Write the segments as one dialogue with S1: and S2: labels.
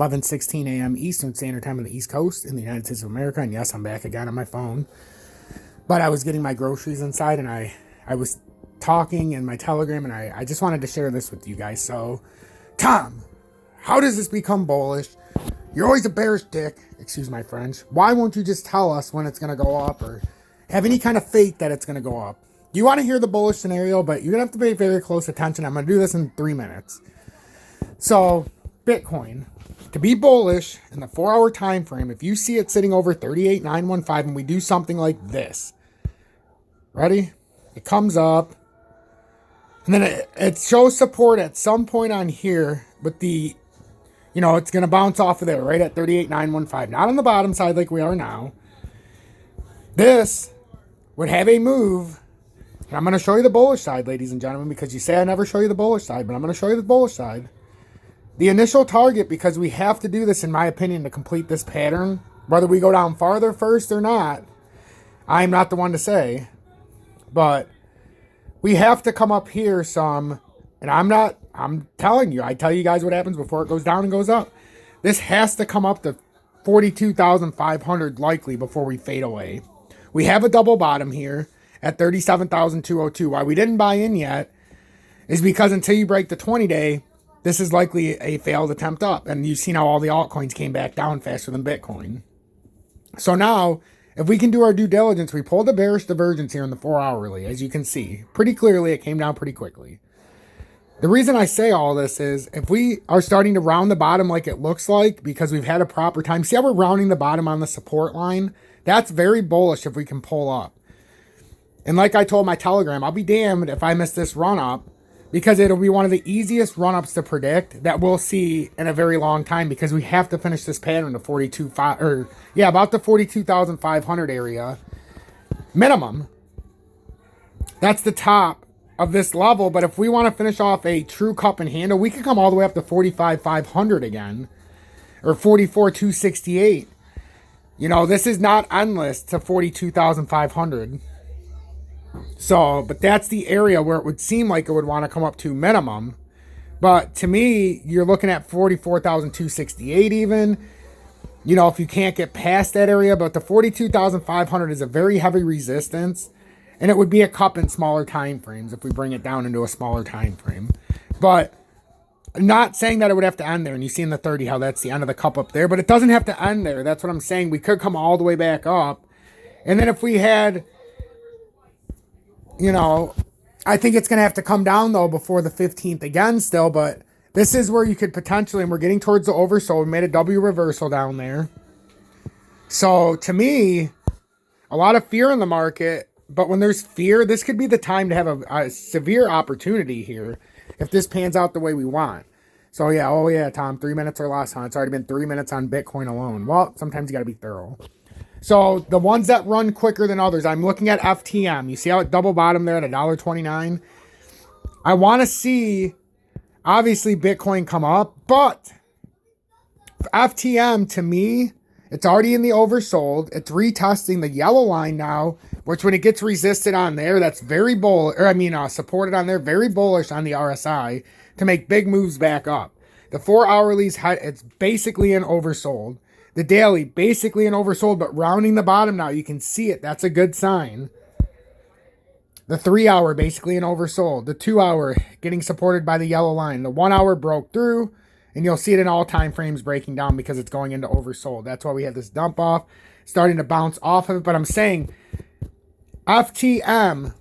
S1: 11:16 a.m. Eastern Standard Time on the East Coast in the United States of America. And yes, I'm back again on my phone. But I was getting my groceries inside, and I was talking in my Telegram, and I just wanted to share this with you guys. So, Tom, how does this become bullish? You're always a bearish dick, excuse my French. Why won't you just tell us when it's going to go up or have any kind of faith that it's going to go up? You want to hear the bullish scenario, but you're going to have to pay very close attention. I'm going to do this in 3 minutes. So, Bitcoin, to be bullish in the 4-hour time frame, if you see it sitting over 38,915 and we do something like this, ready? It comes up, and then it shows support at some point on here, but it's going to bounce off of there, right at 38,915. Not on the bottom side like we are now. This would have a move, and I'm going to show you the bullish side, ladies and gentlemen, because you say I never show you the bullish side, but I'm going to show you the bullish side. The initial target, because we have to do this, in my opinion, to complete this pattern, whether we go down farther first or not, I'm not the one to say, but we have to come up here some, and I'm telling you, I tell you guys what happens before it goes down and goes up. This has to come up to 42,500 likely before we fade away. We have a double bottom here at 37,202. Why we didn't buy in yet is because until you break the 20-day, this is likely a failed attempt up. And you've seen how all the altcoins came back down faster than Bitcoin. So now, if we can do our due diligence, we pulled a bearish divergence here in the 4-hourly, as you can see. Pretty clearly, it came down pretty quickly. The reason I say all this is, if we are starting to round the bottom like it looks like, because we've had a proper time, see how we're rounding the bottom on the support line? That's very bullish if we can pull up. And like I told my Telegram, I'll be damned if I miss this run up, because it'll be one of the easiest run-ups to predict that we'll see in a very long time, because we have to finish this pattern to about the 42,500 area minimum. That's the top of this level, but if we want to finish off a true cup and handle, we could come all the way up to 45,500 again, or 44,268. This is not endless to 42,500. So, but that's the area where it would seem like it would want to come up to minimum. But to me, you're looking at 44,268 even. If you can't get past that area, but the 42,500 is a very heavy resistance. And it would be a cup in smaller time frames if we bring it down into a smaller time frame. But I'm not saying that it would have to end there. And you see in the 30 how that's the end of the cup up there. But it doesn't have to end there. That's what I'm saying. We could come all the way back up. And then if we had... I think it's going to have to come down, though, before the 15th again still. But this is where you could potentially, and we're getting towards the oversold. We made a W reversal down there. So, to me, a lot of fear in the market. But when there's fear, this could be the time to have a severe opportunity here if this pans out the way we want. So, yeah, Tom, 3 minutes or less, huh? It's already been 3 minutes on Bitcoin alone. Well, sometimes you got to be thorough. So the ones that run quicker than others, I'm looking at FTM. You see how it double bottom there at $1.29? I want to see, obviously, Bitcoin come up, but FTM, to me, it's already in the oversold. It's retesting the yellow line now, which when it gets resisted on there, that's very bullish, supported on there, very bullish on the RSI to make big moves back up. The 4-hourly's, it's basically an oversold. The daily, basically an oversold, but rounding the bottom now. You can see it. That's a good sign. The 3-hour, basically an oversold. The 2-hour, getting supported by the yellow line. The 1-hour broke through, and you'll see it in all time frames breaking down because it's going into oversold. That's why we had this dump off, starting to bounce off of it. But I'm saying FTM,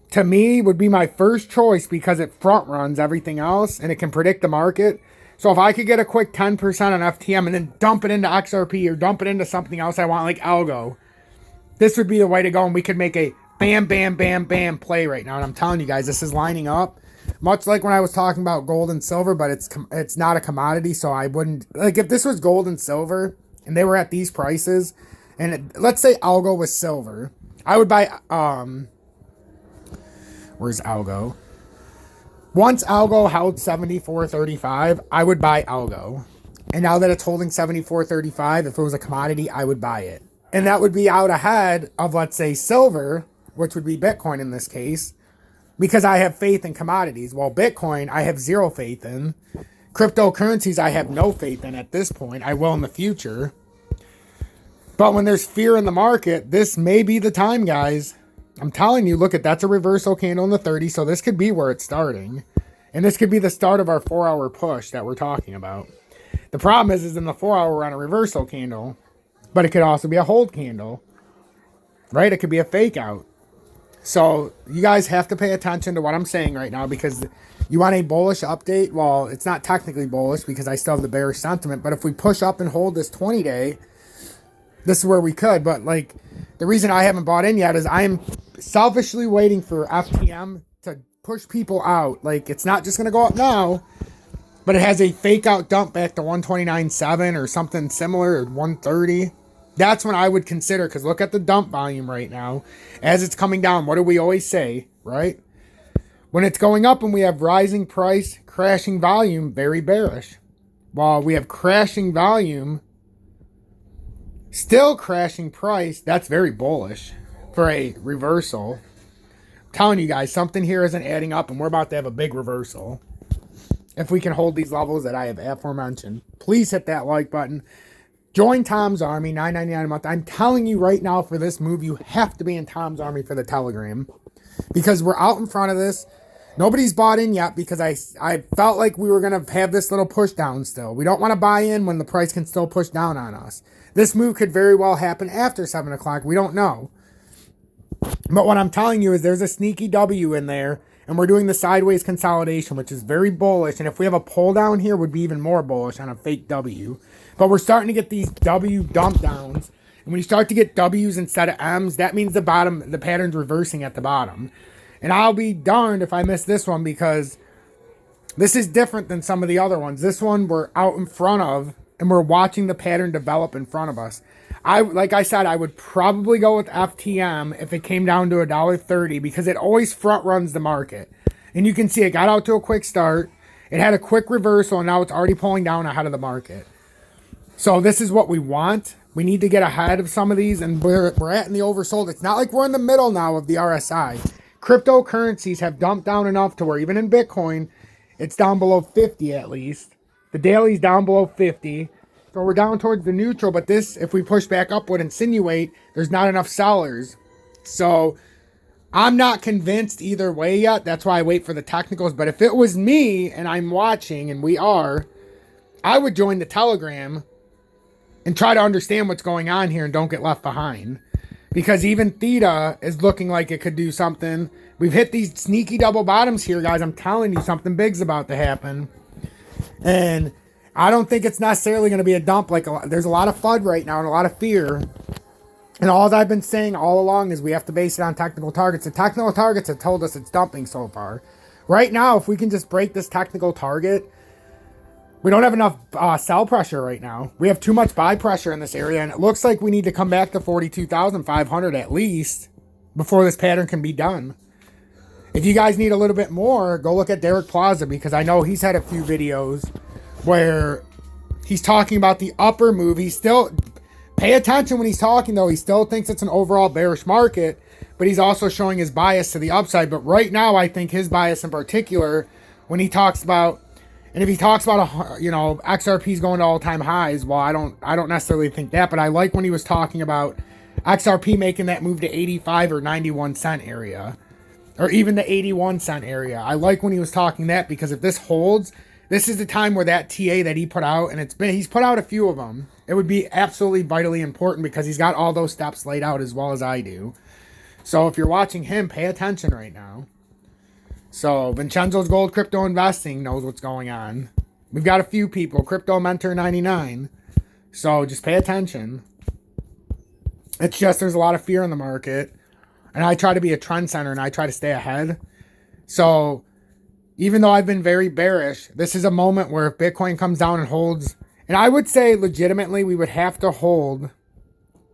S1: to me, would be my first choice because it front runs everything else, and it can predict the market. So if I could get a quick 10% on FTM and then dump it into XRP or dump it into something else I want, like algo, this would be the way to go. And we could make a bam, bam, bam, bam play right now. And I'm telling you guys, this is lining up much like when I was talking about gold and silver, but it's not a commodity. So I wouldn't, like, if this was gold and silver and they were at these prices, and let's say algo was silver, I would buy, where's algo? Once algo held 74.35, I would buy algo. And now that it's holding 74.35, if it was a commodity, I would buy it. And that would be out ahead of, let's say, silver, which would be Bitcoin in this case, because I have faith in commodities. While Bitcoin, I have zero faith in, Cryptocurrencies, I have no faith in at this point. I will in the future. But when there's fear in the market, this may be the time, guys. I'm telling you, look, that's a reversal candle in the 30, so this could be where it's starting. And this could be the start of our 4-hour push that we're talking about. The problem is in the 4-hour we're on a reversal candle, but it could also be a hold candle, right? It could be a fake out. So you guys have to pay attention to what I'm saying right now, because you want a bullish update. Well, it's not technically bullish because I still have the bearish sentiment, but if we push up and hold this 20-day, this is where we could. But like, the reason I haven't bought in yet is I am selfishly waiting for FTM to push people out. Like, it's not just going to go up now, but it has a fake out dump back to 129.7 or something similar, or 130. That's when I would consider, because look at the dump volume right now as it's coming down. What do we always say, right? When it's going up and we have rising price, crashing volume, very bearish. While we have crashing volume, still crashing price, that's very bullish for a reversal. I'm telling you guys, something here isn't adding up, and we're about to have a big reversal. If we can hold these levels that I have aforementioned, please hit that like button. Join Tom's Army, $9.99 a month. I'm telling you right now, for this move, you have to be in Tom's Army for the Telegram, because we're out in front of this. Nobody's bought in yet because I felt like we were going to have this little push down still. We don't want to buy in when the price can still push down on us. This move could very well happen after 7 o'clock. We don't know. But what I'm telling you is there's a sneaky W in there, and we're doing the sideways consolidation, which is very bullish. And if we have a pull down here, would be even more bullish on a fake W. But we're starting to get these W dump downs. And when you start to get W's instead of M's, that means the pattern's reversing at the bottom. And I'll be darned if I miss this one, because this is different than some of the other ones. This one we're out in front of, and we're watching the pattern develop in front of us. Like I said, I would probably go with FTM if it came down to $1.30, because it always front runs the market. And you can see it got out to a quick start. It had a quick reversal, and now it's already pulling down ahead of the market. So this is what we want. We need to get ahead of some of these, and we're at in the oversold. It's not like we're in the middle now of the RSI. Cryptocurrencies have dumped down enough to where even in Bitcoin, it's down below 50 at least. The daily's down below 50. So we're down towards the neutral, but this, if we push back up, would insinuate there's not enough sellers. So I'm not convinced either way yet. That's why I wait for the technicals. But if it was me and I'm watching, and we are, I would join the Telegram and try to understand what's going on here and don't get left behind. Because even Theta is looking like it could do something. We've hit these sneaky double bottoms here, guys. I'm telling you, something big's about to happen. And I don't think it's necessarily going to be a dump. There's a lot of FUD right now and a lot of fear. And all I've been saying all along is we have to base it on technical targets. The technical targets have told us it's dumping so far. Right now, if we can just break this technical target, we don't have enough sell pressure right now. We have too much buy pressure in this area, and it looks like we need to come back to 42,500 at least before this pattern can be done. If you guys need a little bit more, go look at Derek Plaza, because I know he's had a few videos where he's talking about the upper move. He's still, pay attention when he's talking though, he still thinks it's an overall bearish market, but he's also showing his bias to the upside. But right now, I think his bias in particular, when he talks about, and if he talks about, XRP's going to all-time highs, well, I don't necessarily think that, but I like when he was talking about XRP making that move to 85 or 91 cent area, or even the 81 cent area. I like when he was talking that, because if this holds, this is the time where that TA that he put out, and he's put out a few of them, it would be absolutely vitally important, because he's got all those steps laid out as well as I do. So if you're watching him, pay attention right now. So Vincenzo's Gold Crypto Investing knows what's going on. We've got a few people. Crypto Mentor 99. So just pay attention. It's just there's a lot of fear in the market. And I try to be a trend center, and I try to stay ahead. So even though I've been very bearish, this is a moment where if Bitcoin comes down and holds, and I would say legitimately we would have to hold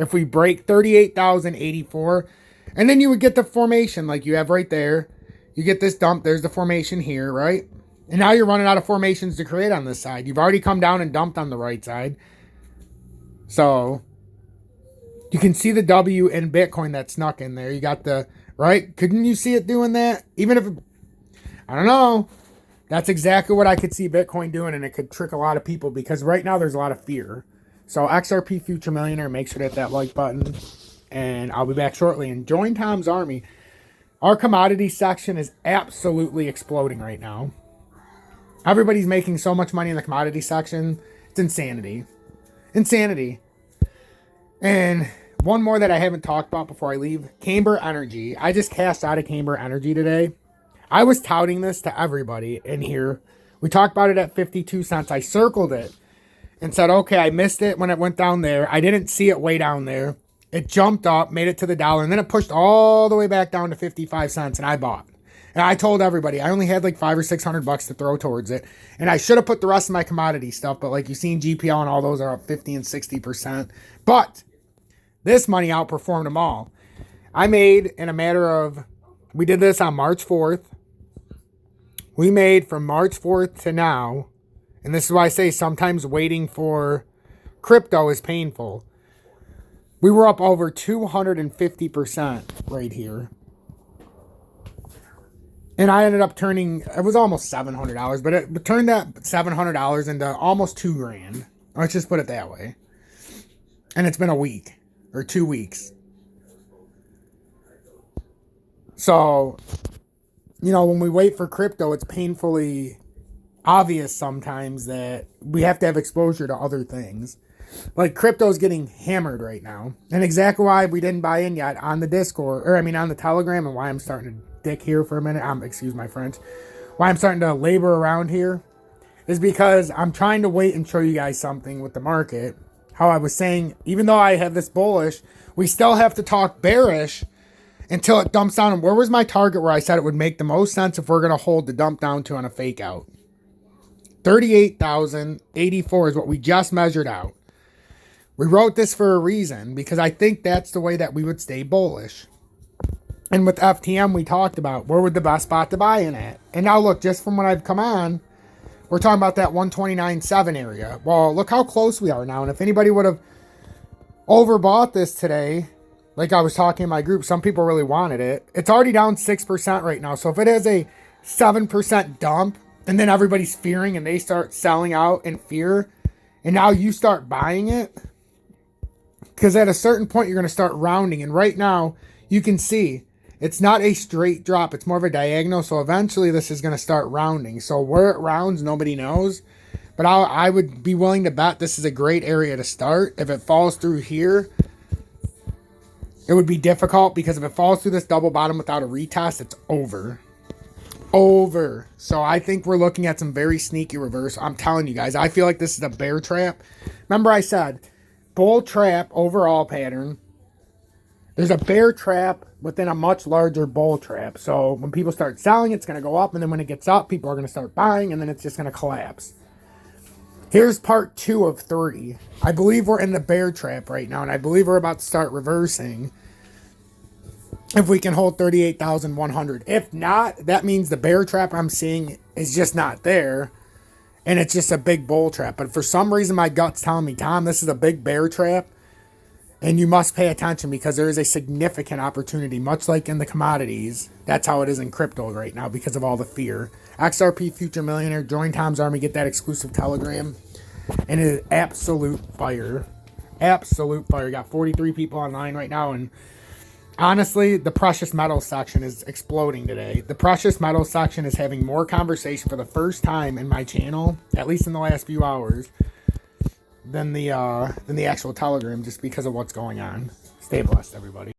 S1: if we break 38,084. And then you would get the formation like you have right there. You get this dump, there's the formation here, right? And now you're running out of formations to create on this side. You've already come down and dumped on the right side. So you can see the W in Bitcoin that snuck in there. You got the, right? Couldn't you see it doing that? Even if, I don't know. That's exactly what I could see Bitcoin doing, and it could trick a lot of people because right now there's a lot of fear. So XRP Future Millionaire, make sure to hit that like button, and I'll be back shortly. And join Tom's Army. Our commodity section is absolutely exploding right now. Everybody's making so much money in the commodity section. It's insanity. Insanity. And one more that I haven't talked about before I leave. Camber Energy. I just cashed out of Camber Energy today. I was touting this to everybody in here. We talked about it at 52 cents. I circled it and said, okay, I missed it when it went down there. I didn't see it way down there. It jumped up, made it to the dollar, and then it pushed all the way back down to 55 cents, and I bought. And I told everybody, I only had like $500 or $600 to throw towards it. And I should have put the rest of my commodity stuff, but like you've seen GPL and all those are up 50 and 60%. But this money outperformed them all. I made in a matter of, we did this on March 4th. We made from March 4th to now, and this is why I say sometimes waiting for crypto is painful. We were up over 250% right here. And I ended up turning, it was almost $700, but it turned that $700 into almost $2,000. Let's just put it that way. And it's been a week or 2 weeks. So, you know, when we wait for crypto, it's painfully obvious sometimes that we have to have exposure to other things. Like crypto's getting hammered right now. And exactly why we didn't buy in yet on the Discord, or I mean on the Telegram, and why I'm starting to dick here for a minute. Excuse my French. Why I'm starting to labor around here is because I'm trying to wait and show you guys something with the market. How I was saying, even though I have this bullish, we still have to talk bearish until it dumps down. And where was my target where I said it would make the most sense if we're going to hold the dump down to on a fake out? 38,084 is what we just measured out. We wrote this for a reason because I think that's the way that we would stay bullish. And with FTM, we talked about where would the best spot to buy in at. And now look, just from when I've come on, we're talking about that 129.7 area. Well, look how close we are now. And if anybody would have overbought this today, like I was talking in my group, some people really wanted it. It's already down 6% right now. So if it has a 7% dump, and then everybody's fearing and they start selling out in fear, and now you start buying it, because at a certain point, you're going to start rounding. And right now, you can see it's not a straight drop. It's more of a diagonal. So eventually, this is going to start rounding. So where it rounds, nobody knows. But I would be willing to bet this is a great area to start. If it falls through here, it would be difficult. Because if it falls through this double bottom without a retest, it's over. Over. So I think we're looking at some very sneaky reverse. I'm telling you guys, I feel like this is a bear trap. Remember I said, bull trap overall pattern. There's a bear trap within a much larger bull trap. So when people start selling, it's going to go up. And then when it gets up, people are going to start buying. And then it's just going to collapse. Here's part 2 of 3. I believe we're in the bear trap right now. And I believe we're about to start reversing. If we can hold 38,100. If not, that means the bear trap I'm seeing is just not there. And it's just a big bull trap. But for some reason, my gut's telling me, Tom, this is a big bear trap. And you must pay attention because there is a significant opportunity, much like in the commodities. That's how it is in crypto right now because of all the fear. XRP Future Millionaire, join Tom's Army, get that exclusive Telegram. And it is absolute fire. Absolute fire. Got 43 people online right now. And honestly, the precious metals section is exploding today. The precious metals section is having more conversation for the first time in my channel, at least in the last few hours, than the actual Telegram, just because of what's going on. Stay blessed, everybody.